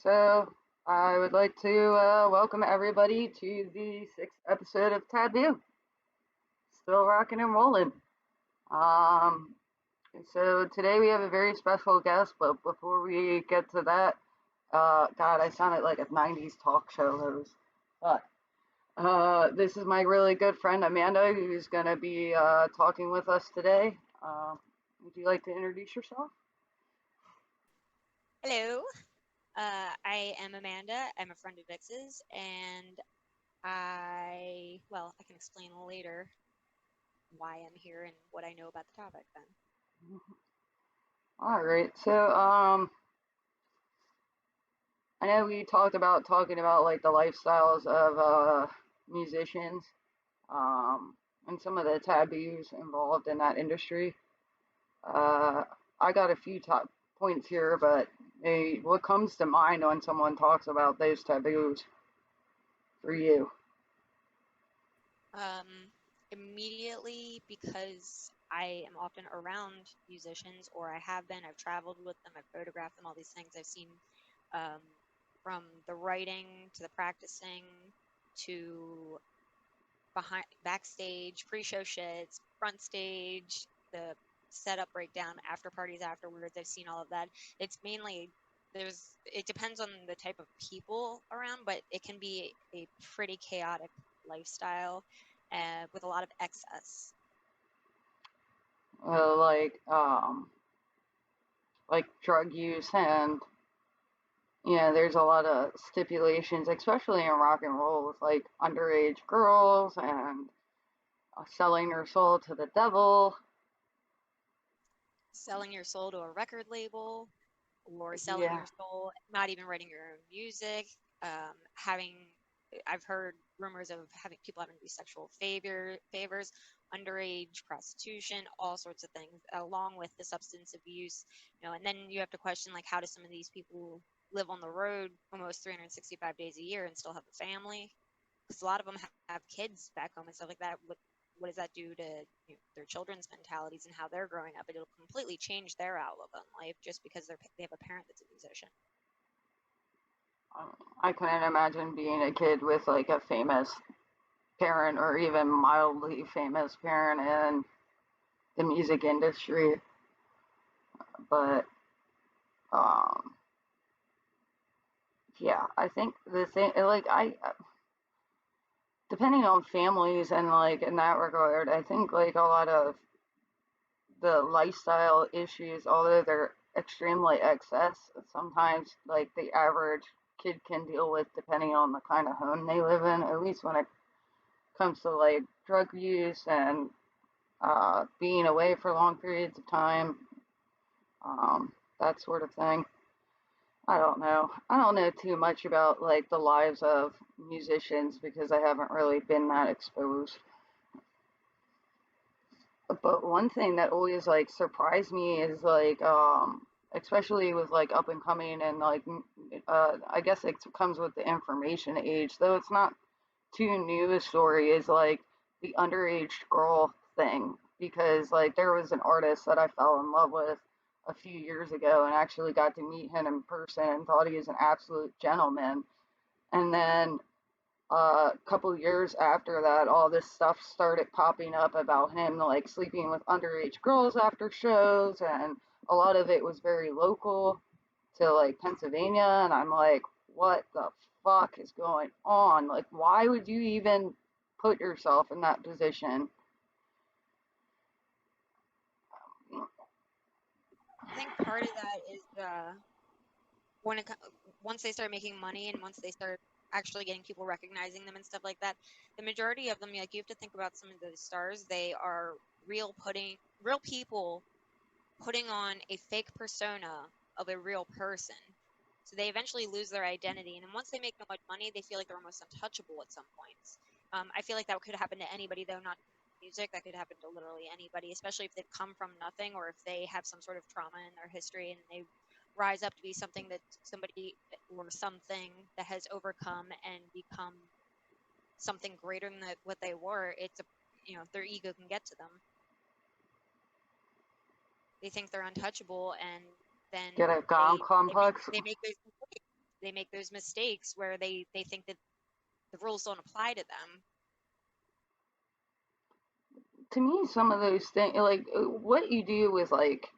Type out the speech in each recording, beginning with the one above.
So I would like to welcome everybody to the sixth episode of Taboo. Still rocking and rolling. Um, so today we have a very special guest, but before we get to that, God, I sounded like a '90s talk show host. But this is my really good friend Amanda, who's going to be talking with us today. Would you like to introduce yourself? Hello, I am Amanda. I'm a friend of Vix's, and I can explain later why I'm here and what I know about the topic then. All right. So I know we talked about talking about like the lifestyles of musicians, and some of the taboos involved in that industry. Uh, I got a few top points here, but what comes to mind when someone talks about those taboos for you? Um, Immediately, because I am often around musicians, or I have been, I've traveled with them, I've photographed them, all these things I've seen, um, from the writing to the practicing to behind backstage, pre-show shits, front stage, the setup breakdown, after parties afterwards. I've seen all of that. It's mainly it depends on the type of people around, but it can be a pretty chaotic lifestyle with a lot of excess. Uh, like um, like drug use and there's a lot of stipulations, especially in rock and roll, with like underage girls and selling their soul to the devil. Selling your soul to a record label, or selling Yeah. your soul, not even writing your own music, having I've heard rumors of having people having to do sexual favors, underage prostitution, all sorts of things, along with the substance abuse, and then you have to question, like, how do some of these people live on the road almost 365 days a year and still have a family? Because a lot of them have kids back home and stuff like that. What does that do to their children's mentalities and how they're growing up? It'll completely change their outlook on life just because they have a parent that's a musician. I couldn't imagine being a kid with like a famous parent or even mildly famous parent in the music industry. But um, yeah, I think the thing, like, depending on families and like in that regard, I think like a lot of the lifestyle issues, although they're extremely excess, sometimes like the average kid can deal with depending on the kind of home they live in, at least when it comes to like drug use and being away for long periods of time, that sort of thing. I don't know. I don't know too much about like the lives of musicians because I haven't really been that exposed. But one thing that always like surprised me is like especially with like up and coming and like I guess it comes with the information age, though it's not too new a story, is like the underage girl thing, because like there was an artist that I fell in love with a few years ago and actually got to meet him in person and thought he was an absolute gentleman. And then a couple years after that, all this stuff started popping up about him like sleeping with underage girls after shows, and a lot of it was very local to like Pennsylvania. And I'm like, what the fuck is going on? Like, why would you even put yourself in that position? I think part of that is when it once they start making money and once they start actually getting people recognizing them and stuff like that, the majority of them, like, you have to think about some of those stars. They are real people putting on a fake persona of a real person. So they eventually lose their identity, and then once they make so much money, they feel like they're almost untouchable at some points. I feel like that could happen to anybody, though, not music. That could happen to literally anybody, especially if they've come from nothing or if they have some sort of trauma in their history and they rise up to be something that somebody or something that has overcome and become something greater than what they were. It's a their ego can get to them. They think they're untouchable, and Get then a god complex? they make those mistakes. they make those mistakes where they think that the rules don't apply to them. To me, some of those things, like what you do with like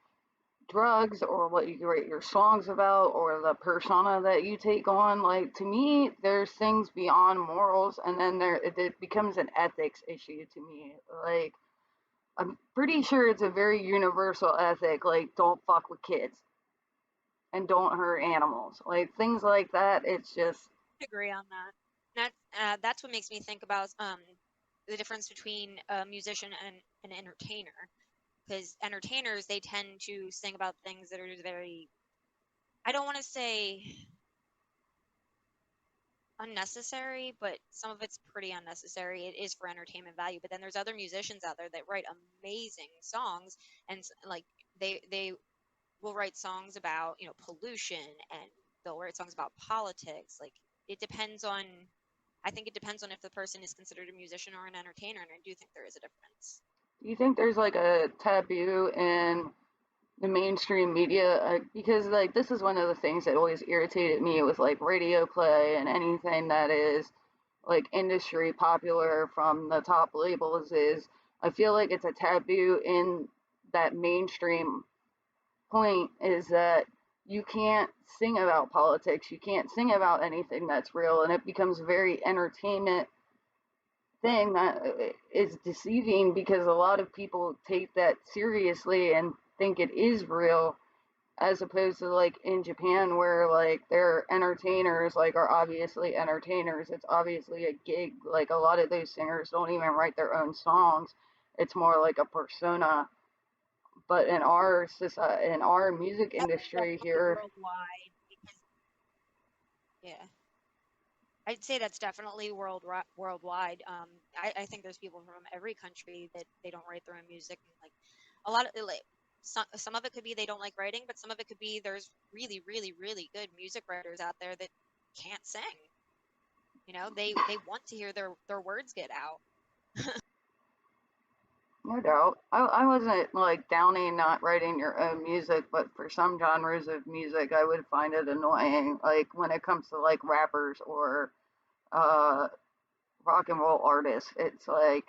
drugs or what you write your songs about or the persona that you take on, like to me, there's things beyond morals, and then it becomes an ethics issue to me. Like I'm pretty sure it's a very universal ethic, like don't fuck with kids and don't hurt animals, like things like that. It's just I agree on that. That's what makes me think about the difference between a musician and an entertainer. Because entertainers, they tend to sing about things that are very, I don't want to say unnecessary, but some of it's pretty unnecessary. It is for entertainment value. But then there's other musicians out there that write amazing songs, and like they will write songs about, you know, pollution, and they'll write songs about politics. Like it depends on. I think it depends on if the person is considered a musician or an entertainer, and I do think there is a difference. do you think there's like a taboo in the mainstream media, because like this is one of the things that always irritated me with like radio play and anything that is like industry popular from the top labels, is I feel like it's a taboo in that mainstream point, is that you can't sing about politics, you can't sing about anything that's real, and it becomes very entertainment thing that is deceiving because a lot of people take that seriously and think it is real, as opposed to like in Japan where like their entertainers like are obviously entertainers. It's obviously a gig. Like a lot of those singers don't even write their own songs. It's more like a persona. But in our society, in our music That's industry definitely here, worldwide because yeah, I'd say that's definitely worldwide. I think there's people from every country that they don't write their own music, and like a lot of like some of it could be they don't like writing, but some of it could be there's really, really, really good music writers out there that can't sing. You know, they want to hear their words get out. no doubt, I wasn't like downing not writing your own music, but for some genres of music, I would find it annoying. Like when it comes to like rappers or uh, rock and roll artists, it's like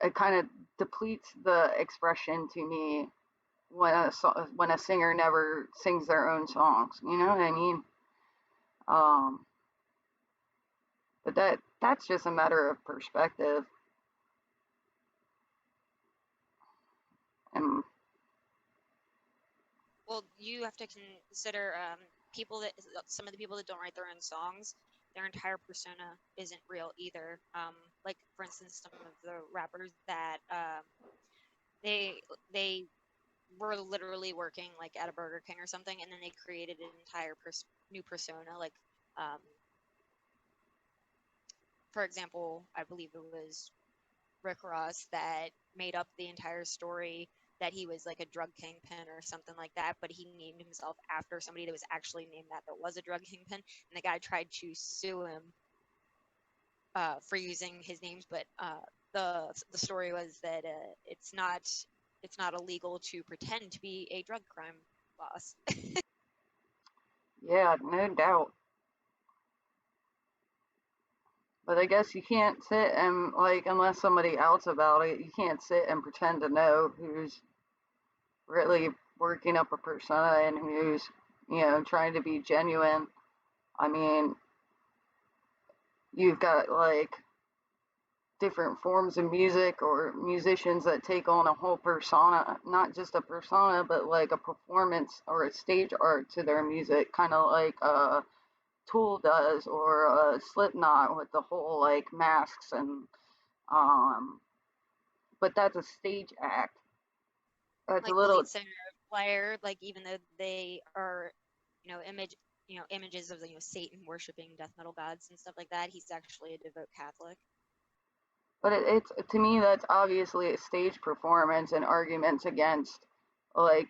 it kind of depletes the expression to me when when a singer never sings their own songs. You know what I mean? Um, but that's just a matter of perspective. And Well, you have to consider people that some of the people that don't write their own songs, their entire persona isn't real either. Like for instance, some of the rappers that they they were literally working like at a Burger King or something, and then they created an entire new persona. Like, um, for example, I believe it was Rick Ross that made up the entire story that he was like a drug kingpin or something like that, but he named himself after somebody that was actually named that was a drug kingpin, and the guy tried to sue him for using his names, but the story was that it's not illegal to pretend to be a drug crime boss. yeah, no doubt. But I guess you can't sit and like unless somebody else about it, you can't sit and pretend to know who's really working up a persona and who's trying to be genuine. I mean, you've got like different forms of music or musicians that take on a whole persona, not just a persona, but like a performance or a stage art to their music, kind of like Tool does or Slipknot with the whole like masks and um, but that's a stage act. That's a Like the little lead singer of Slayer, like even though they are, images of Satan worshiping death metal gods and stuff like that, he's actually a devout Catholic. but it's to me that's obviously a stage performance and arguments against like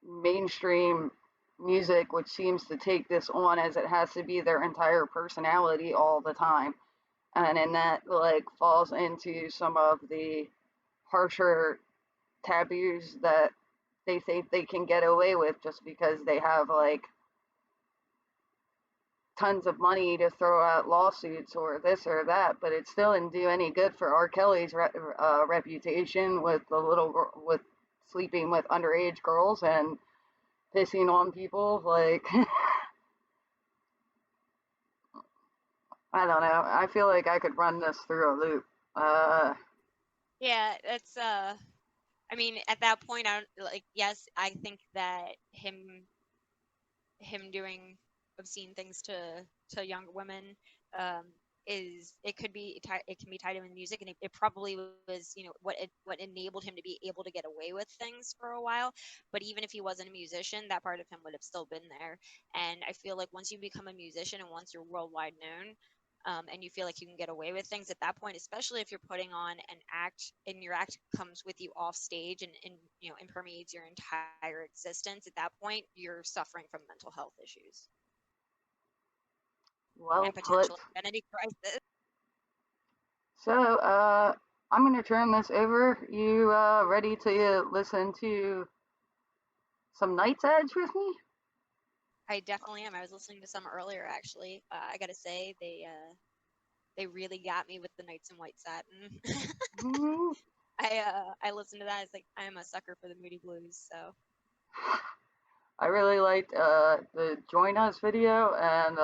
mainstream music, which seems to take this on as it has to be their entire personality all the time, and then that like falls into some of the harsher taboos that they think they can get away with just because they have like tons of money to throw at lawsuits or this or that, but it still didn't do any good for R. Kelly's reputation with with sleeping with underage girls and pissing on people. Like, I don't know. I feel like I could run this through a loop. Uh, Yeah, it's I mean, at that point, I don't like. Yes, I think that him doing obscene things to younger women um, is it could be it can be tied in with music, and it probably was what enabled him to be able to get away with things for a while. But even if he wasn't a musician, that part of him would have still been there. And I feel like once you become a musician and once you're worldwide known, and you feel like you can get away with things at that point, especially if you're putting on an act and your act comes with you off stage and permeates your entire existence, at that point you're suffering from mental health issues well and put. potential identity crisis. So, I'm going to turn this over. You ready to listen to some Night's Edge with me? I definitely am. I was listening to some earlier actually. I gotta say they really got me with the Knights in White Satin. Hmm. I listened to that. It's like I'm a sucker for the Moody Blues, so I really liked the Join Us video, and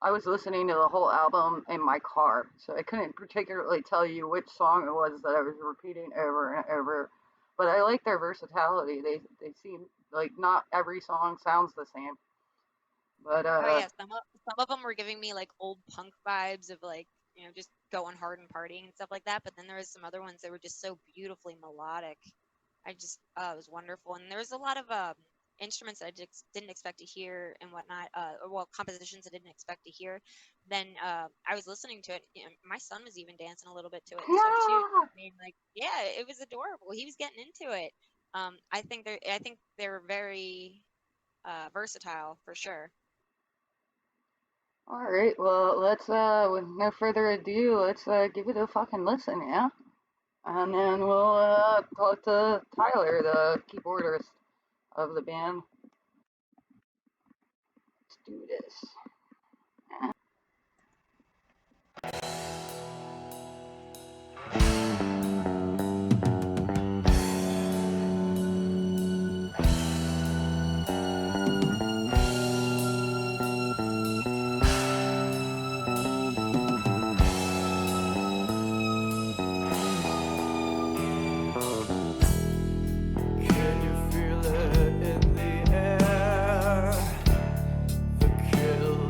I was listening to the whole album in my car, so I couldn't particularly tell you which song it was that I was repeating over and over. But I like their versatility. They seem like not every song sounds the same. But oh yeah, some of them were giving me like old punk vibes of like just going hard and partying and stuff like that. But then there was some other ones that were just so beautifully melodic. I just it was wonderful, and there was a lot of instruments that I just didn't expect to hear and whatnot. Or, well, compositions I didn't expect to hear. Then I was listening to it. My son was even dancing a little bit to it and stuff too. yeah. I mean, like, yeah, it was adorable. He was getting into it. I think they're very versatile for sure. All right. Well, let's with no further ado, let's give it a fucking listen, yeah. And then we'll talk to Tyler, the keyboardist of the band. Let's do this. Can you feel it in the air? The kill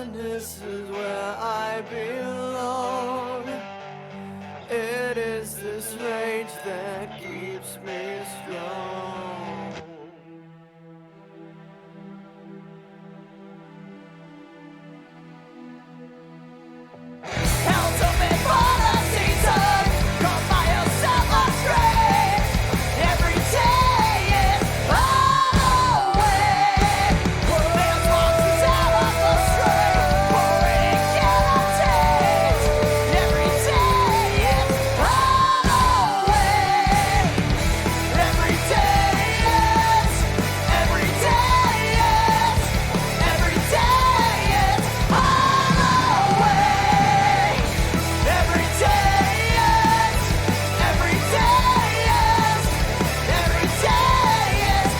and this is where I belong. It is this rage that keeps me strong. Held up in policies called by yourself astray. Every day is Halloween. There's monsters out of the street, pouring cannot taste. Every day is Halloween. Every day is. Every day is. Every day is Halloween. Every day is. Every day is. Every day is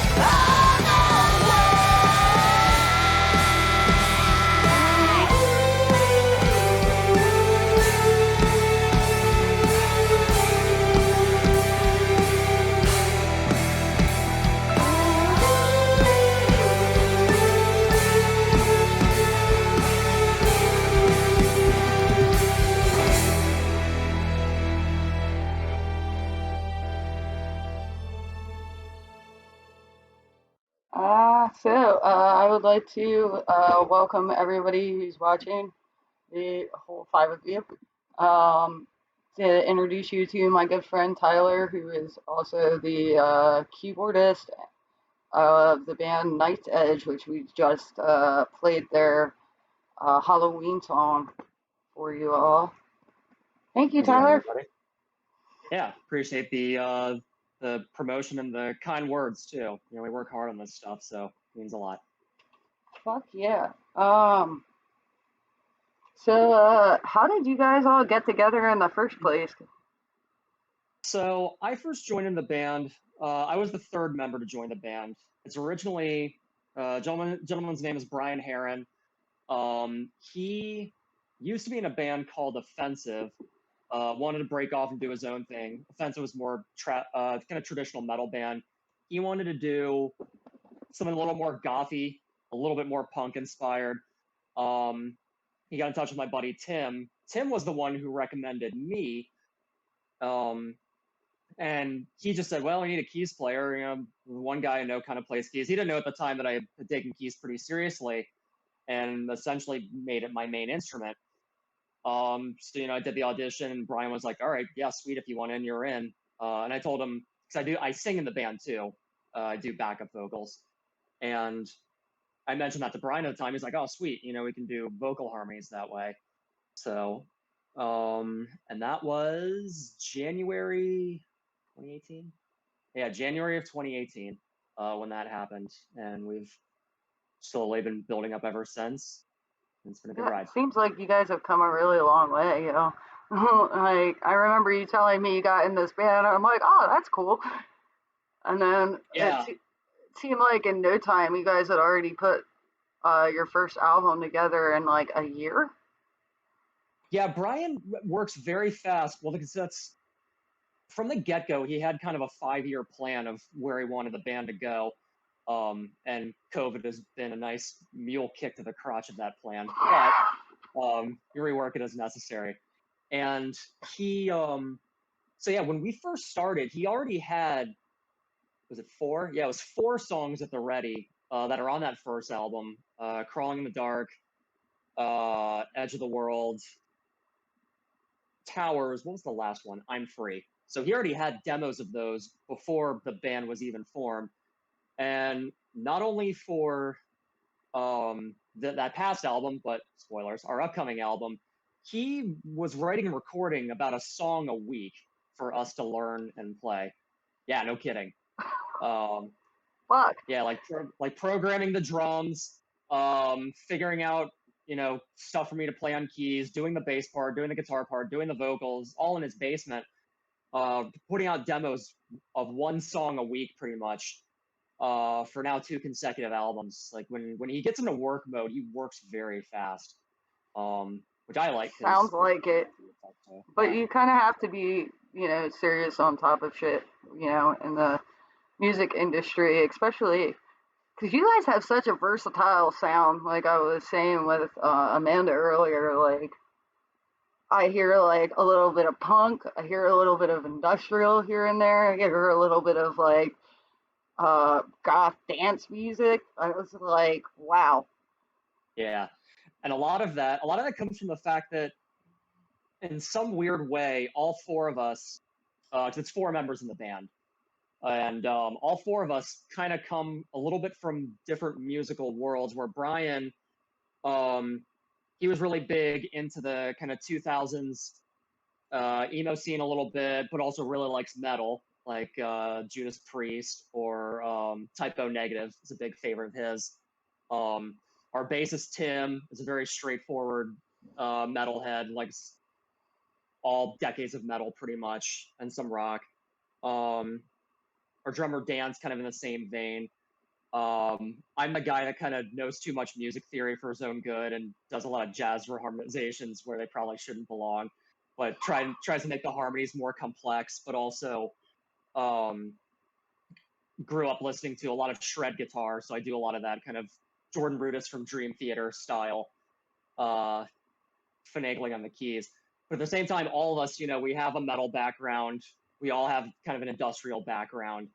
I would like to welcome everybody who's watching, the whole five of you, um, to introduce you to my good friend Tyler, who is also the keyboardist of the band Night's Edge, which we just played their Halloween song for you all. Thank you, How's it going, Tyler. everybody? Yeah, appreciate the promotion and the kind words too. You know, we work hard on this stuff, so it means a lot. Fuck yeah. How did you guys all get together in the first place? So I first joined in the band. I was the third member to join the band. It's originally gentleman's name is Brian Heron. He used to be in a band called Offensive. Wanted to break off and do his own thing. Offensive was more kind of traditional metal band. He wanted to do something a little more gothy, a little bit more punk inspired. He got in touch with my buddy Tim. Tim was the one who recommended me. And he just said, well, I need a keys player. You know, one guy I know kind of plays keys. He didn't know at the time that I had taken keys pretty seriously and essentially made it my main instrument. So, you know, I did the audition and Brian was like, all right, yeah, sweet. If you want in, you're in. And I told him, because I sing in the band too. I do backup vocals. And I mentioned that to Brian at the time. He's like, oh, sweet. You know, we can do vocal harmonies that way. So, and that was January 2018. Yeah, January of 2018 when that happened. And we've slowly been building up ever since. It's been a good ride. It seems like you guys have come a really long way, you know. Like, I remember you telling me you got in this band, and I'm like, oh, that's cool. And then Yeah. it seemed like in no time you guys had already put your first album together in like a year. Yeah, Brian works very fast. Well, because that's from the get-go, he had kind of a 5-year plan of where he wanted the band to go. And COVID has been a nice mule kick to the crotch of that plan. But you rework it as necessary. And he, so yeah, when we first started, he already had, was it 4? Yeah, it was 4 songs at the ready that are on that first album. Crawling in the Dark, Edge of the World, Towers. What was the last one? I'm Free. So he already had demos of those before the band was even formed. And not only for that past album, but spoilers, our upcoming album, he was writing and recording about a song a week for us to learn and play. Yeah, no kidding. Fuck. Yeah, like programming the drums, figuring out, you know, stuff for me to play on keys, doing the bass part, doing the guitar part, doing the vocals, all in his basement, putting out demos of one song a week pretty much, for now 2 consecutive albums. Like when he gets into work mode, he works very fast, which I like. Sounds like it. But yeah. you kind of have to be, you know, serious on top of shit, you know, in the music industry, especially Because you guys have such a versatile sound, like I was saying with Amanda earlier. Like, I hear like a little bit of punk, I hear a little bit of industrial here and there, I hear a little bit of like goth dance music. I was like, wow. Yeah. And a lot of that comes from the fact that in some weird way, all four of us, 'cause it's four members in the band, and all four of us kind of come a little bit from different musical worlds. Where Brian, um, he was really big into the kind of 2000s emo scene a little bit, but also really likes metal, like Judas Priest or Typo Negative is a big favorite of his. Um, our bassist Tim is a very straightforward metalhead, likes all decades of metal pretty much and some rock. Um, our drummer Dan's kind of in the same vein. I'm the guy that kind of knows too much music theory for his own good and does a lot of jazz harmonizations where they probably shouldn't belong, but tries to make the harmonies more complex, but also um, grew up listening to a lot of shred guitar, so I do a lot of that kind of Jordan Rudess from Dream Theater style uh, finagling on the keys. But at the same time, all of us, we have a metal background. We all have kind of an industrial background.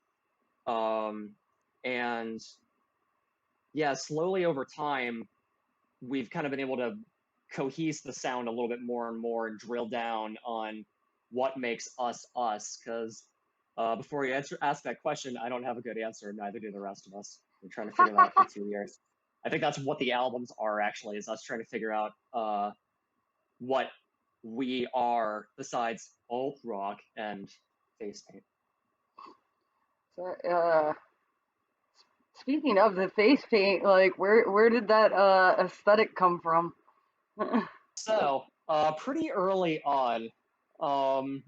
And yeah, slowly over time, we've kind of been able to cohese the sound a little bit more and more and drill down on what makes us us. Because before you ask that question, I don't have a good answer. Neither do the rest of us. We're trying to figure that out for 2 years. I think that's what the albums are actually, is us trying to figure out what we are besides alt rock and face paint. So, speaking of the face paint, like where did that aesthetic come from? So, pretty early on, all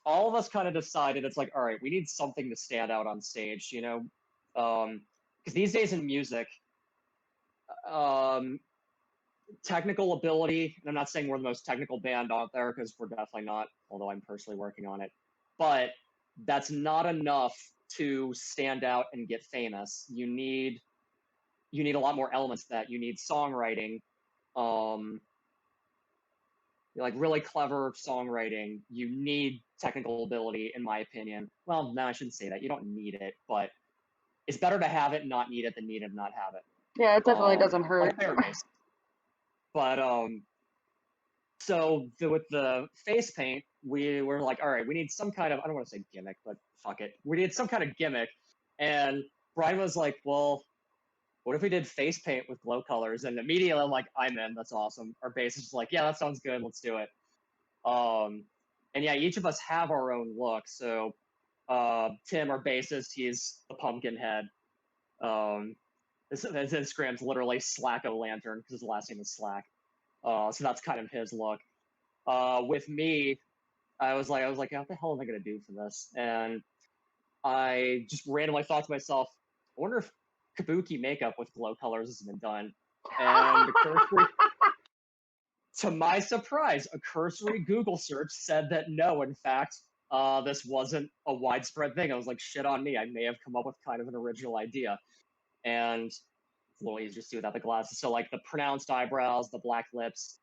of us kind of decided it's like, all right, we need something to stand out on stage, because these days in music, technical ability, and I'm not saying we're the most technical band out there because we're definitely not, although I'm personally working on it, but that's not enough to stand out and get famous. You need a lot more elements to that. You need songwriting, like really clever songwriting. You need technical ability, in my opinion. Well, no, I shouldn't say that. You don't need it, but it's better to have it and not need it than need it and not have it. Yeah, it definitely doesn't hurt. But so with the face paint, we were like, all right, we need some kind of, I don't want to say gimmick, but fuck it. We need some kind of gimmick. And Brian was like, well, what if we did face paint with glow colors? And immediately I'm like, I'm in, that's awesome. Our bassist is like, yeah, that sounds good, let's do it. And yeah, each of us have our own look. So Tim, our bassist, he's the pumpkin head. His Instagram's literally Slack-O-Lantern because his last name is Slack. So that's kind of his look. With me, I was like, what the hell am I gonna do for this? And I just randomly thought to myself, I wonder if kabuki makeup with glow colors has been done. And to my surprise, a cursory Google search said that no, in fact, this wasn't a widespread thing. I was like, shit on me. I may have come up with kind of an original idea. And it's a little easier to see without the glasses. So like the pronounced eyebrows, the black lips,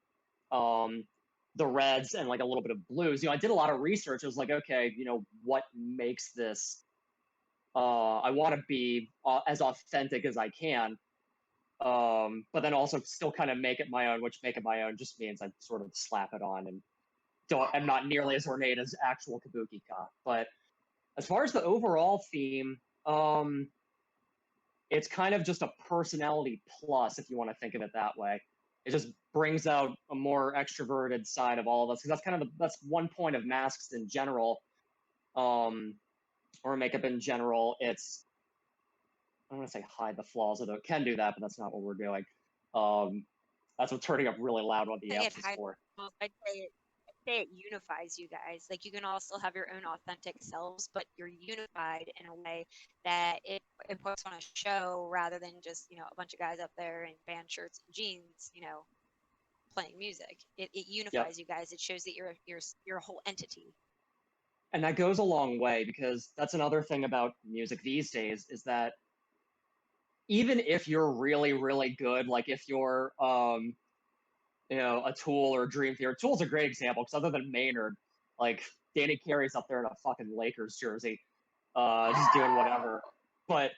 the reds, and like a little bit of blues. I did a lot of research. I was like, okay, what makes this? I want to be as authentic as I can, but then also still kind of make it my own. Which make it my own just means I sort of slap it on and I'm not nearly as ornate as actual kabuki ka. But as far as the overall theme, it's kind of just a personality plus, if you want to think of it that way. It just brings out a more extroverted side of all of us, because that's one point of masks in general, or makeup in general. It's, I don't want to say hide the flaws, although it can do that, but that's not what we're doing. That's what turning up really loud on the amps is for. I'd say it unifies you guys. Like, you can all still have your own authentic selves, but you're unified in a way that it puts on a show rather than just, a bunch of guys up there in band shirts and jeans, playing music. It unifies you guys. It shows that you're a whole entity. And that goes a long way, because that's another thing about music these days, is that even if you're really, really good, like if you're, a Tool or Dream Theater. Tool's a great example because other than Maynard, like Danny Carey's up there in a fucking Lakers jersey, just doing whatever. But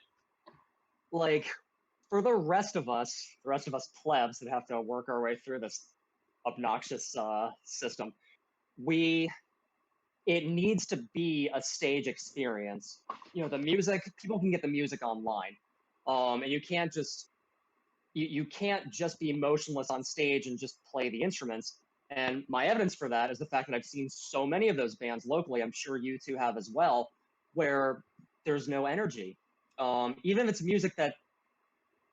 like for the rest of us plebs that have to work our way through this obnoxious system, it needs to be a stage experience. The music, people can get the music online, and you can't just be motionless on stage and just play the instruments. And my evidence for that is the fact that I've seen so many of those bands locally. I'm sure you two have as well, where there's no energy. Even if it's music that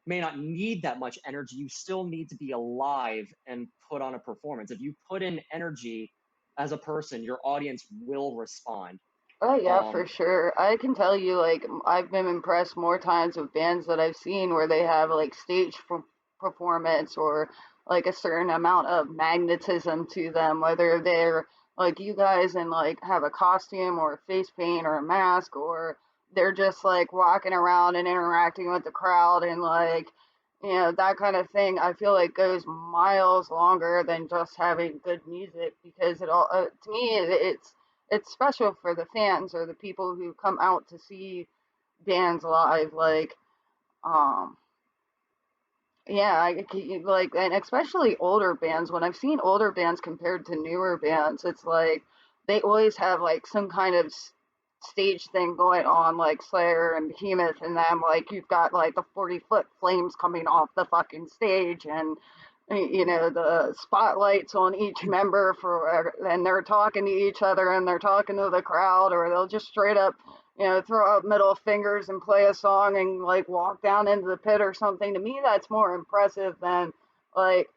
may not need that much energy, you still need to be alive and put on a performance. If you put in energy as a person, your audience will respond. Oh yeah, for sure. I can tell you, like, I've been impressed more times with bands that I've seen where they have like stage performance or like a certain amount of magnetism to them, whether they're like you guys and like have a costume or a face paint or a mask, or they're just like walking around and interacting with the crowd and like, that kind of thing. I feel like goes miles longer than just having good music because it all, to me, it's special for the fans or the people who come out to see bands live. Like, um, yeah, like, and especially older bands. When I've seen older bands compared to newer bands, it's like they always have like some kind of stage thing going on, like Slayer and Behemoth, and them. Like, you've got like the 40-foot flames coming off the fucking stage, and the spotlights on each member and they're talking to each other and they're talking to the crowd, or they'll just straight up throw up middle fingers and play a song and like walk down into the pit or something. To me, that's more impressive than like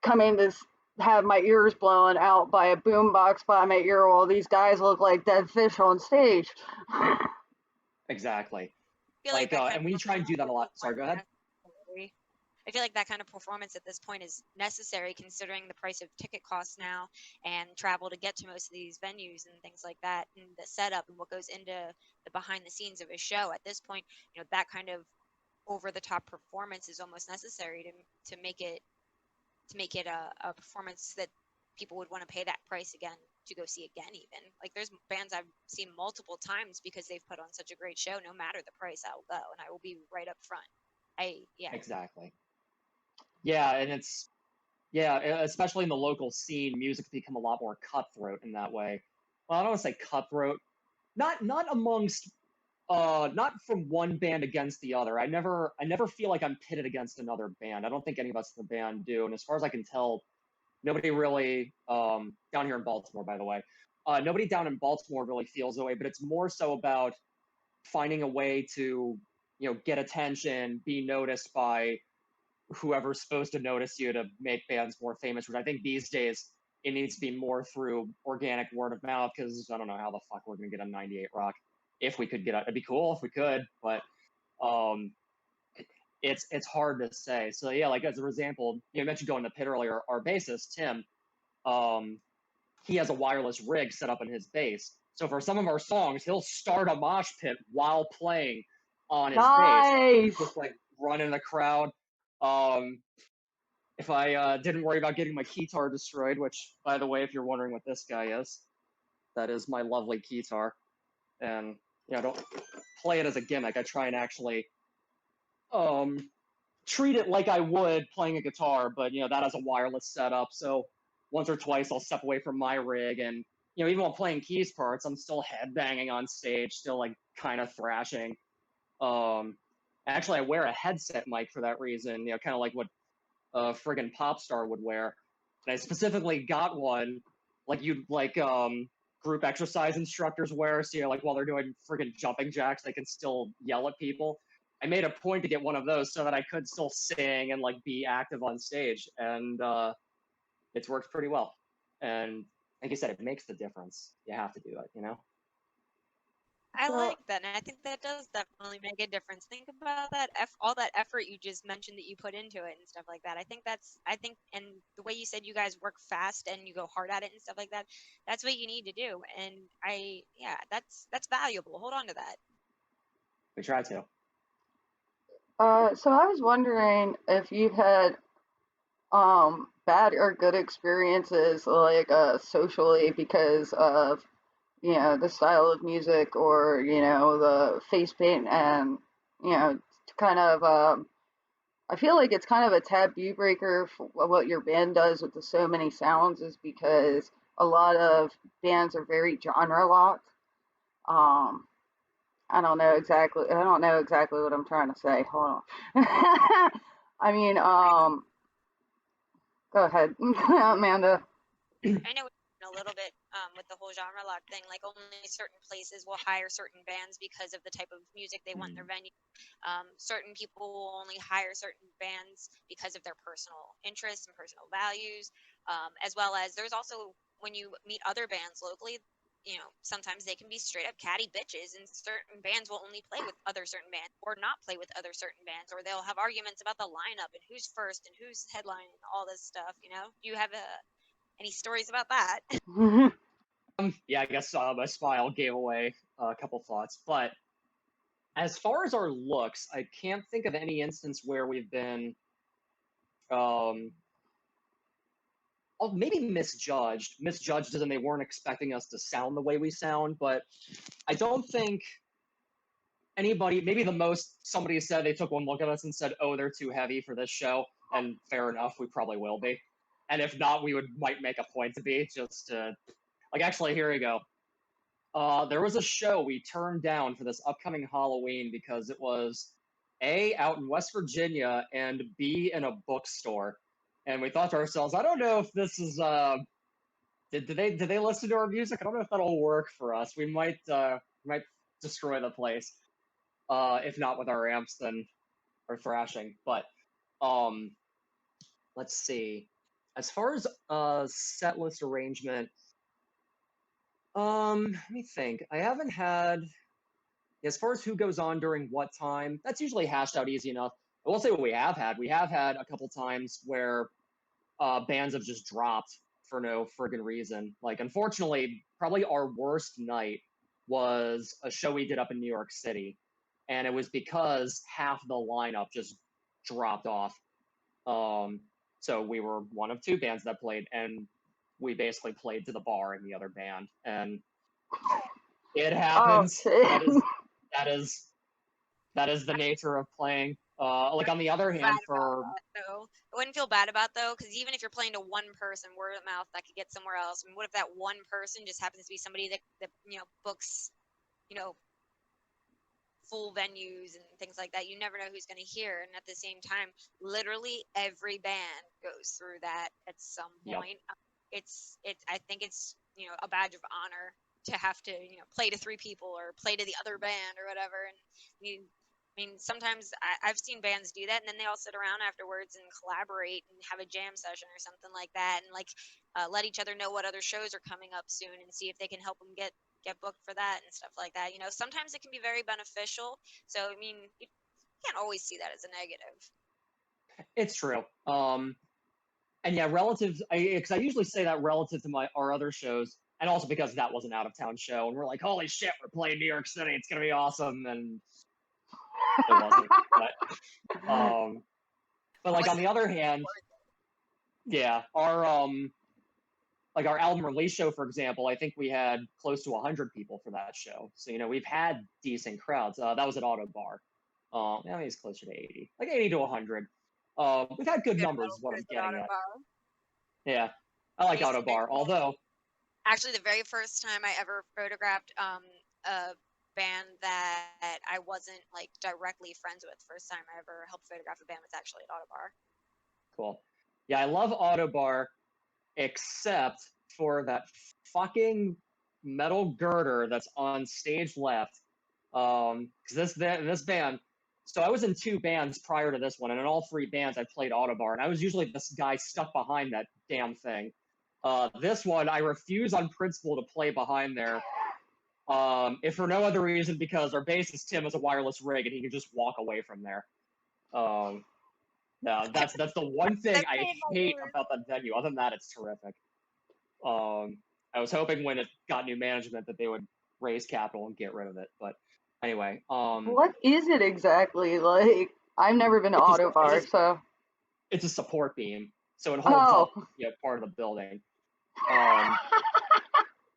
coming to have my ears blown out by a boombox by my ear while these guys look like dead fish on stage. Exactly. I feel like that kind and of we try and do that a lot. Sorry, go ahead. I feel like that kind of performance at this point is necessary considering the price of ticket costs now and travel to get to most of these venues and things like that, and the setup and what goes into the behind the scenes of a show. At this point, that kind of over the top performance is almost necessary to make it a performance that people would want to pay that price again to go see again. Even like there's bands I've seen multiple times because they've put on such a great show. No matter the price, I'll go and I will be right up front. Exactly. Yeah, and especially in the local scene, music has become a lot more cutthroat in that way. Well, I don't want to say cutthroat, not amongst, not from one band against the other. I never feel like I'm pitted against another band. I don't think any of us in the band do. And as far as I can tell, nobody really, down here in Baltimore, by the way, nobody down in Baltimore really feels that way. But it's more so about finding a way to, get attention, be noticed by whoever's supposed to notice you to make bands more famous, which I think these days it needs to be more through organic word of mouth, because I don't know how the fuck we're going to get on 98 Rock. If we could get it, it'd be cool if we could, but it's hard to say. So yeah, like as an example, you mentioned going to the pit earlier. Our bassist, Tim, he has a wireless rig set up in his bass. So for some of our songs, he'll start a mosh pit while playing on his bass, just like running the crowd. If I didn't worry about getting my keytar destroyed, which, by the way, if you're wondering what this guy is, that is my lovely keytar. And, don't play it as a gimmick. I try and actually treat it like I would playing a guitar, but, that has a wireless setup. So once or twice I'll step away from my rig, and, even while playing keys parts, I'm still headbanging on stage, still like kind of thrashing. Actually, I wear a headset mic for that reason, kind of like what a friggin' pop star would wear. And I specifically got one like group exercise instructors wear, so like while they're doing friggin' jumping jacks, they can still yell at people. I made a point to get one of those so that I could still sing and like be active on stage, and it's worked pretty well. And like you said, it makes the difference. You have to do it, I like that, and I think that does definitely make a difference. Think about that, all that effort you just mentioned that you put into it and stuff like that. And the way you said you guys work fast and you go hard at it and stuff like that, that's what you need to do. And that's valuable. Hold on to that. We try to. So I was wondering if you've had bad or good experiences like socially because of the style of music or the face paint and to kind of I feel like it's kind of a taboo breaker for what your band does with the so many sounds is because a lot of bands are very genre locked. Um, I don't know exactly what I'm trying to say. Hold on. I mean, go ahead, Amanda. I know a little bit with the whole genre lock thing. Like only certain places will hire certain bands because of the type of music they want in their venue. Certain people will only hire certain bands because of their personal interests and personal values, as well as there's also when you meet other bands locally. Sometimes they can be straight up catty bitches, and certain bands will only play with other certain bands or not play with other certain bands, or they'll have arguments about the lineup and who's first and who's headlining and all this stuff. Do you have any stories about that? Yeah, I guess my smile gave away a couple thoughts, but as far as our looks, I can't think of any instance where we've been um, maybe misjudged as in they weren't expecting us to sound the way we sound, but I don't think anybody, maybe the most somebody said they took one look at us and said, oh, they're too heavy for this show, and fair enough, we probably will be. And if not, we might make a point to be, just to, like, actually, here we go. There was a show we turned down for this upcoming Halloween because it was A, out in West Virginia, and B, in a bookstore. And we thought to ourselves, I don't know if this is did they listen to our music? I don't know if that'll work for us. We might destroy the place. If not with our amps, then or thrashing. But um let's see. As far as set list arrangement, let me think. I haven't had, as far as who goes on during what time, that's usually hashed out easy enough. I will say what we have had. We have had a couple times where bands have just dropped for no friggin' reason. Like, unfortunately, probably our worst night was a show we did up in New York City, and it was because half the lineup just dropped off. So we were one of two bands that played, and we basically played to the bar in the other band, and it Oh happens. shit. That is the nature of playing. Like on the other Bad hand, about for that, though. I wouldn't feel bad about though, because even if you're playing to one person, word of mouth, that could get somewhere else. I mean, what if that one person just happens to be somebody that books, you know, full venues and things like that? You never know who's going to hear. And at the same time, literally every band goes through that at some Yep. point. It's I think it's a badge of honor to have to play to three people or play to the other band or whatever. And I mean, sometimes I've seen bands do that, and then they all sit around afterwards and collaborate and have a jam session or something like that, and like let each other know what other shows are coming up soon, and see if they can help them get booked for that and stuff like that. Sometimes it can be very beneficial. So I mean, you can't always see that as a negative. It's true. And yeah, relative, because I usually say that relative to our other shows, and also because that was an out of town show, and we're like, holy shit, we're playing New York City, it's gonna be awesome, and it wasn't. But like on the other hand, yeah, our like our album release show, for example, I think we had close to 100 people for that show. So we've had decent crowds. That was at Auto Bar. I mean, it's closer to 80, like 80 to 100. We've had good numbers, is what I'm getting at. Yeah, I like Auto Bar, although actually the very first time I ever photographed a band that I wasn't like directly friends with, first time I ever helped photograph a band was actually at Auto Bar. Cool. Yeah, I love Auto Bar, except for that fucking metal girder that's on stage left. Because this band, so I was in two bands prior to this one, and in all three bands I played Auto Bar, and I was usually this guy stuck behind that damn thing. This one, I refuse on principle to play behind there. If for no other reason because our bassist Tim has a wireless rig and he can just walk away from there. No, that's the one thing I hate about that venue. Other than that, it's terrific. I was hoping when it got new management that they would raise capital and get rid of it, but anyway. What is it exactly like? I've never been to It's a, Auto Bar, so. it's a support beam, so it holds Oh. up part of the building.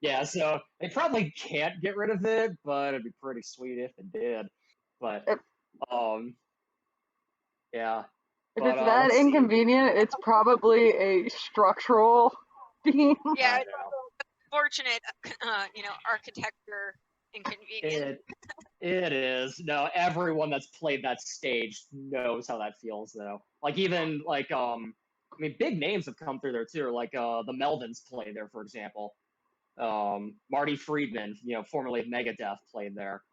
Yeah, so they probably can't get rid of it, but it'd be pretty sweet if it did. But yeah. If But it's that let's see. inconvenient, it's probably a structural beam. Yeah, I it's unfortunate, architecture inconvenience. It is. No, everyone that's played that stage knows how that feels, though. Like even big names have come through there too. Like the Melvins played there, for example. Marty Friedman, formerly of Megadeth, played there.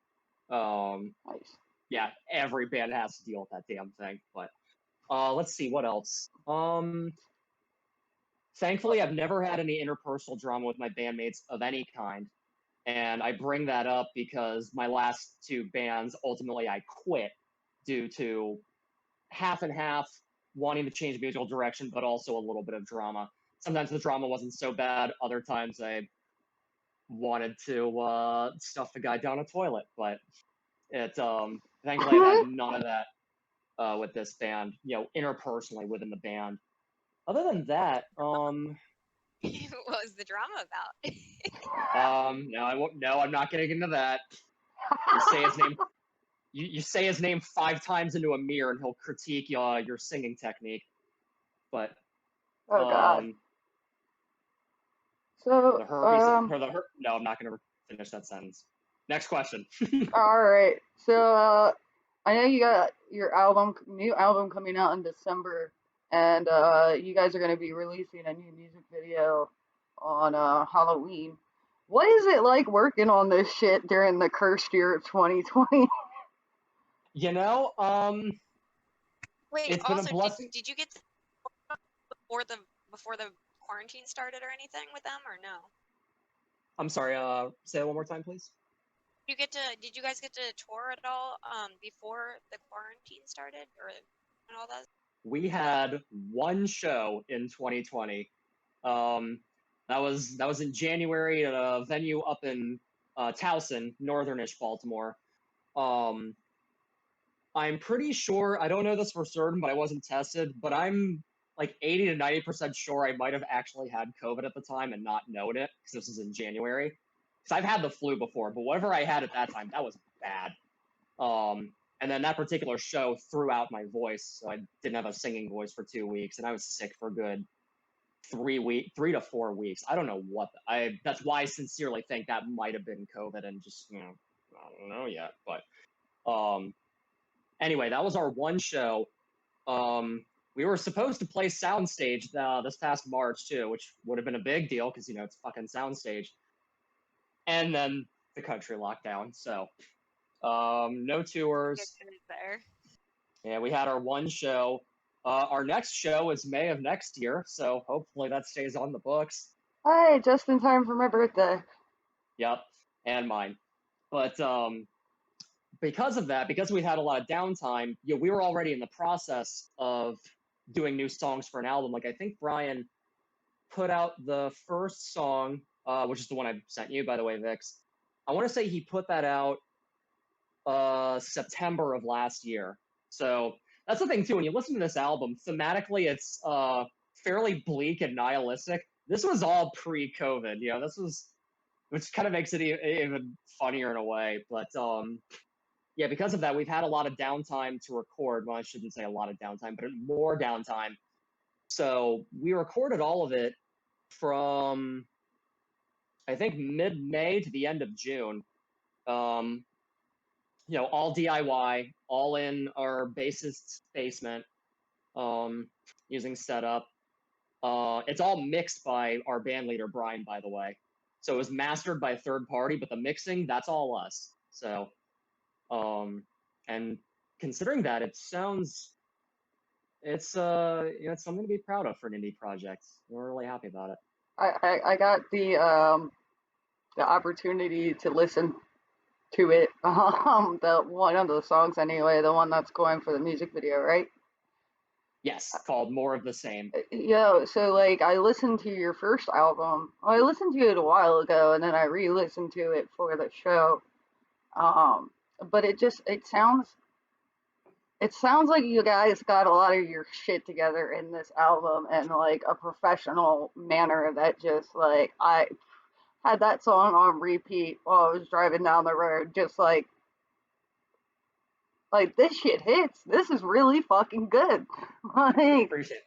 Nice. Yeah, every band has to deal with that damn thing. But let's see what else. Thankfully, I've never had any interpersonal drama with my bandmates of any kind. And I bring that up because my last two bands, ultimately I quit due to half and half, wanting to change musical direction, but also a little bit of drama. Sometimes the drama wasn't so bad. Other times I wanted to stuff the guy down a toilet. But thankfully I've had none of that with this band, interpersonally within the band. Other than that, What was the drama about? No, I won't. No, I'm not getting into that. You say his name. You say his name 5 times into a mirror, and he'll critique your singing technique. But Oh God. So no, I'm not going to finish that sentence. Next question. All right. So I know you got your new album coming out in December, and you guys are going to be releasing a new music video on Halloween. What is it like working on this shit during the cursed year of 2020? Wait, it's been a blessing. Did you get to before the quarantine started or anything with them, or no? I'm sorry. Say it one more time, please. Did you guys get to tour at all before the quarantine started, or and all that? We had one show in 2020. That was in January at a venue up in Towson, northernish Baltimore. I'm pretty sure, I don't know this for certain, but I wasn't tested, but I'm like 80 to 90% sure I might have actually had COVID at the time and not known it, because this was in January. Because I've had the flu before, but whatever I had at that time, that was bad. And then that particular show threw out my voice, so I didn't have a singing voice for 2 weeks, and I was sick for good 3 to 4 weeks. I don't know that's why I sincerely think that might have been COVID, and just, I don't know yet. But anyway, that was our one show. We were supposed to play Soundstage this past March too, which would have been a big deal because it's fucking Soundstage. And then the country locked down, so no tours. Yeah, we had our one show. Our next show is May of next year, so hopefully that stays on the books. Hey, just in time for my birthday. Yep, and mine. But because of that, because we had a lot of downtime, we were already in the process of doing new songs for an album. Like I think Brian put out the first song, which is the one I sent you, by the way, Vix. I want to say he put that out September of last year. So that's the thing too. When you listen to this album, thematically, it's fairly bleak and nihilistic. This was all pre-COVID. Which kind of makes it even funnier in a way. But yeah, because of that, we've had a lot of downtime to record. Well, I shouldn't say a lot of downtime, but more downtime. So we recorded all of it from, I think, mid-May to the end of June. All DIY, all in our bassist's basement, using setup. It's all mixed by our band leader, Brian, by the way. So it was mastered by a third party, but the mixing, that's all us. So, and considering that, it's something to be proud of for an indie project. We're really happy about it. I got the opportunity to listen to it. The one of the songs anyway, the one that's going for the music video, right? Yes, called More of the Same. Yeah, so like I listened to your first album. Well, I listened to it a while ago, and then I re-listened to it for the show. But it sounds It sounds like you guys got a lot of your shit together in this album in like a professional manner that just like I had that song on repeat while I was driving down the road, just like this shit hits. This is really fucking good. Like, Appreciate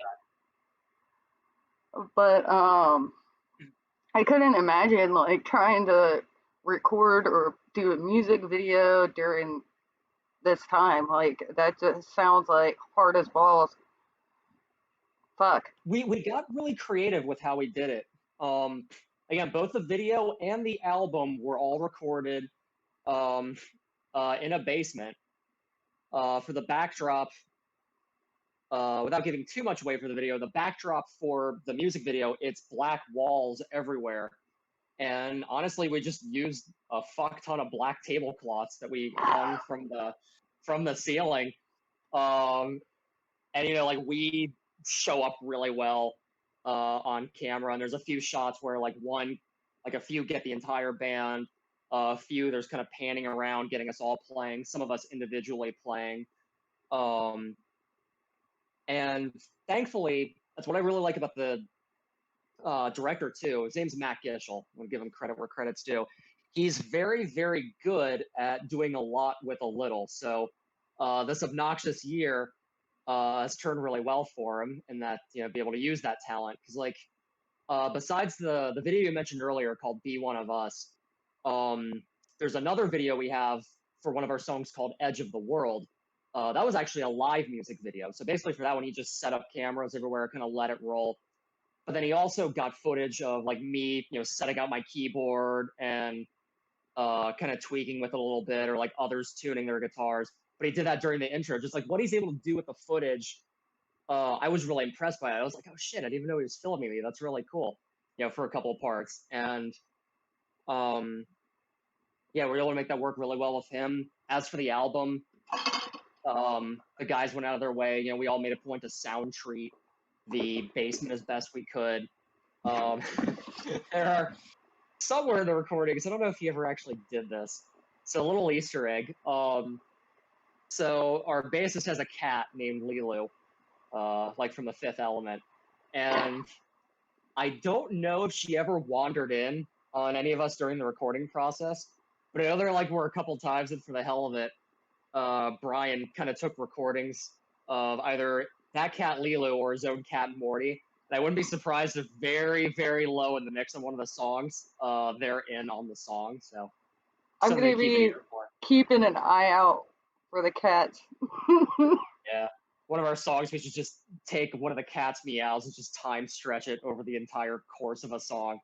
but I couldn't imagine like trying to record or do a music video during this time. Like that just sounds like hard as balls. Fuck. We got really creative with how we did it. Again, both the video and the album were all recorded in a basement. For the backdrop, without giving too much away for the video, the backdrop for the music video, it's black walls everywhere. And honestly, we just used a fuck ton of black tablecloths that we hung from the ceiling. And like we show up really well on camera, and there's a few shots where like a few get the entire band, a few there's kind of panning around getting us all playing, some of us individually playing. And thankfully, that's what I really like about the director too. His name's Matt Gishel. I'm gonna give him credit where credit's due. He's very, very good at doing a lot with a little. So this obnoxious year has turned really well for him, and that be able to use that talent, because like besides the video you mentioned earlier called "Be One of Us," there's another video we have for one of our songs called "Edge of the World." That was actually a live music video. So basically for that one, he just set up cameras everywhere, kind of let it roll. But then he also got footage of like me, setting out my keyboard and kind of tweaking with it a little bit, or like others tuning their guitars. But he did that during the intro. Just like what he's able to do with the footage, I was really impressed by it. I was like, oh shit, I didn't even know he was filming me. That's really cool, for a couple of parts. And yeah, we were able to make that work really well with him. As for the album, the guys went out of their way. We all made a point to sound treat the basement as best we could. There are somewhere in the recordings, I don't know if you ever actually did this, so a little Easter egg. So our bassist has a cat named Lilu, like from The Fifth Element, and I don't know if she ever wandered in on any of us during the recording process, but I know there were a couple times, and for the hell of it, Brian kind of took recordings of either that cat Lilu or his own cat Morty. And I wouldn't be surprised if very, very low in the mix on one of the songs, they're in on the song. So I'm gonna be keeping an eye out for the cats. Yeah. One of our songs, we should just take one of the cat's meows and just time stretch it over the entire course of a song.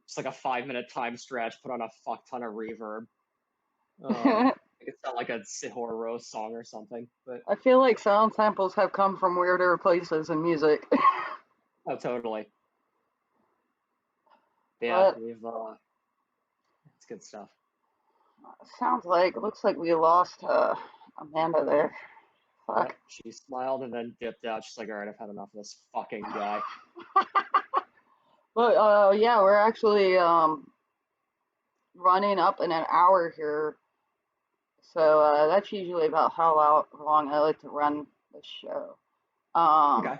Just like a 5-minute time stretch, put on a fuck ton of reverb. It's not like a Sihor Rose song or something, but I feel like sound samples have come from weirder places in music. oh, totally. Yeah, it's good stuff. Looks like we lost Amanda there. Fuck. Yep, she smiled and then dipped out. She's like, all right, I've had enough of this fucking guy. But yeah, we're actually running up in an hour here. So that's usually about how long I like to run the show. Okay.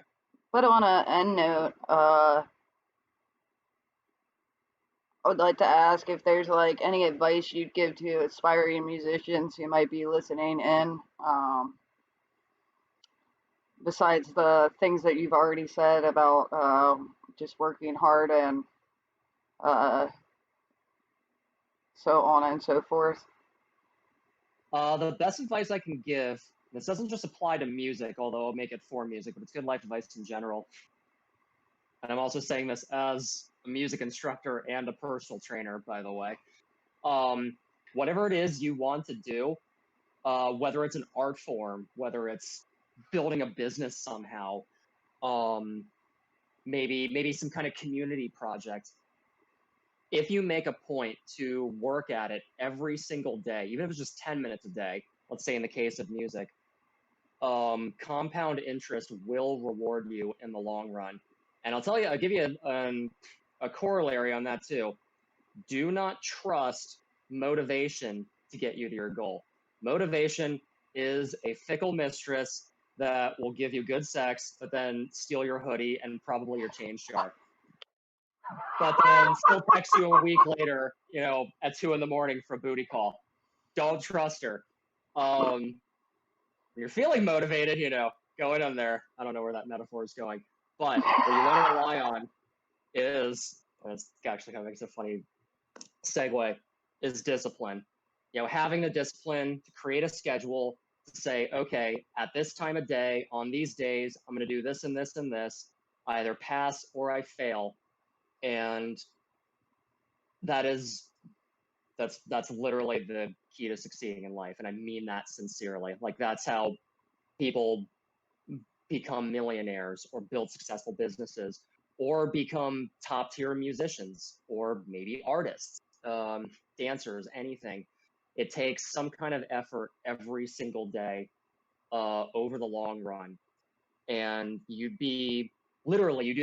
But on an end note, I would like to ask if there's any advice you'd give to aspiring musicians who might be listening in, besides the things that you've already said about just working hard and so on and so forth. The best advice I can give, this doesn't just apply to music, although I'll make it for music, but it's good life advice in general. And I'm also saying this as a music instructor and a personal trainer, by the way. Whatever it is you want to do, whether it's an art form, whether it's building a business somehow, maybe some kind of community project, if you make a point to work at it every single day, even if it's just 10 minutes a day, let's say in the case of music, compound interest will reward you in the long run. And I'll give you a corollary on that too. Do not trust motivation to get you to your goal. Motivation is a fickle mistress that will give you good sex, but then steal your hoodie and probably your chain jar. But then still text you a week later, at 2 a.m. for a booty call. Don't trust her. When you're feeling motivated, going on there. I don't know where that metaphor is going. But what you want to rely on is, it's actually kind of makes a funny segue, is discipline. Having the discipline to create a schedule, to say, okay, at this time of day, on these days, I'm going to do this and this and this. I either pass or I fail. And that's literally the key to succeeding in life. And I mean that sincerely. Like, that's how people become millionaires or build successful businesses or become top tier musicians or maybe artists, dancers, anything. It takes some kind of effort every single day over the long run. And you do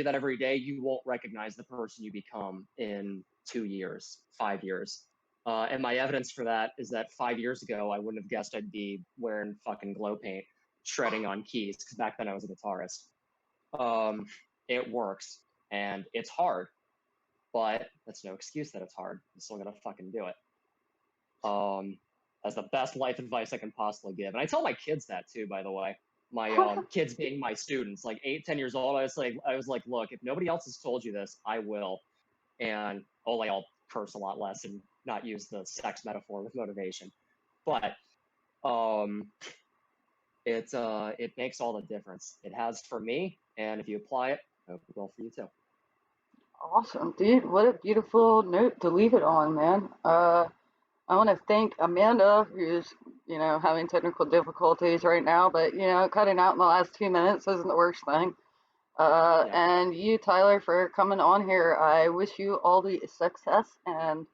that every day, you won't recognize the person you become in 2 years, 5 years. And my evidence for that is that 5 years ago, I wouldn't have guessed I'd be wearing fucking glow paint, shredding on keys, because back then I was a guitarist. It works, and it's hard, but that's no excuse that it's hard. I'm still gonna fucking do it. That's the best life advice I can possibly give. And I tell my kids that too, by the way. My kids being my students, like 8, 10 years old, I was like, look, if nobody else has told you this, I will. And I'll curse a lot less and not use the sex metaphor with motivation. But it makes all the difference. It has for me, and if you apply it, I hope it will for you too. Awesome, dude. What a beautiful note to leave it on, man. I want to thank Amanda, who's, having technical difficulties right now, but, cutting out in the last 2 minutes isn't the worst thing. Yeah. And you, Tyler, for coming on here. I wish you all the success, and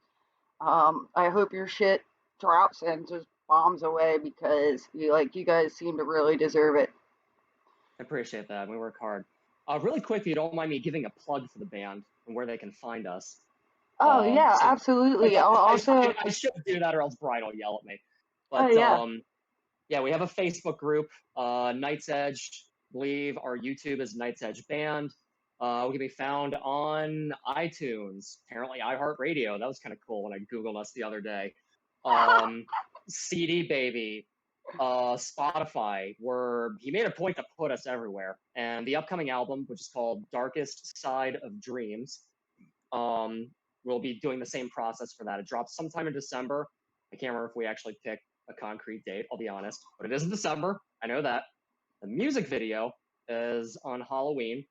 I hope your shit drops and just bombs away, because you guys seem to really deserve it. I appreciate that. We work hard. Really quick, if you don't mind me giving a plug for the band and where they can find us. Oh, yeah, So absolutely. I'll also... I should do that, or else Brian will yell at me. But yeah. We have a Facebook group, Night's Edge. I believe our YouTube is Night's Edge Band. We can be found on iTunes, apparently iHeartRadio. That was kind of cool when I Googled us the other day. CD Baby, Spotify, where he made a point to put us everywhere. And the upcoming album, which is called Darkest Side of Dreams, we'll be doing the same process for that. It drops sometime in December. I can't remember if we actually pick a concrete date, I'll be honest, but it is in December. I know that. The music video is on Halloween.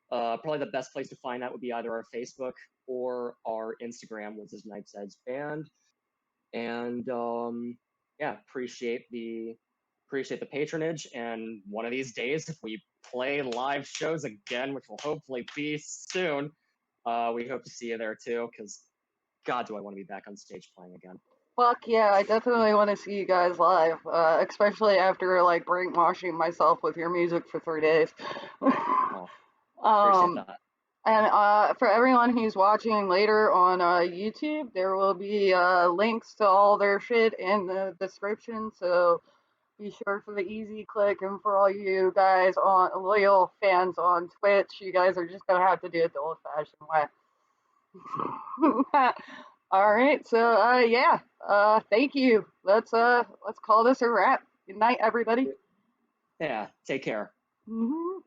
Probably the best place to find that would be either our Facebook or our Instagram, which is Night's Edge Band. And appreciate the patronage. And one of these days, if we play live shows again, which will hopefully be soon, we hope to see you there too, because God, do I want to be back on stage playing again. Fuck yeah, I definitely want to see you guys live, especially after brainwashing myself with your music for 3 days. Appreciate that. And for everyone who's watching later on YouTube, there will be links to all their shit in the description, so be sure for the easy click. And for all you guys loyal fans on Twitch, you guys are just gonna have to do it the old-fashioned way. All right, so thank you. Let's call this a wrap. Good night, everybody. Yeah, take care. Mm-hmm.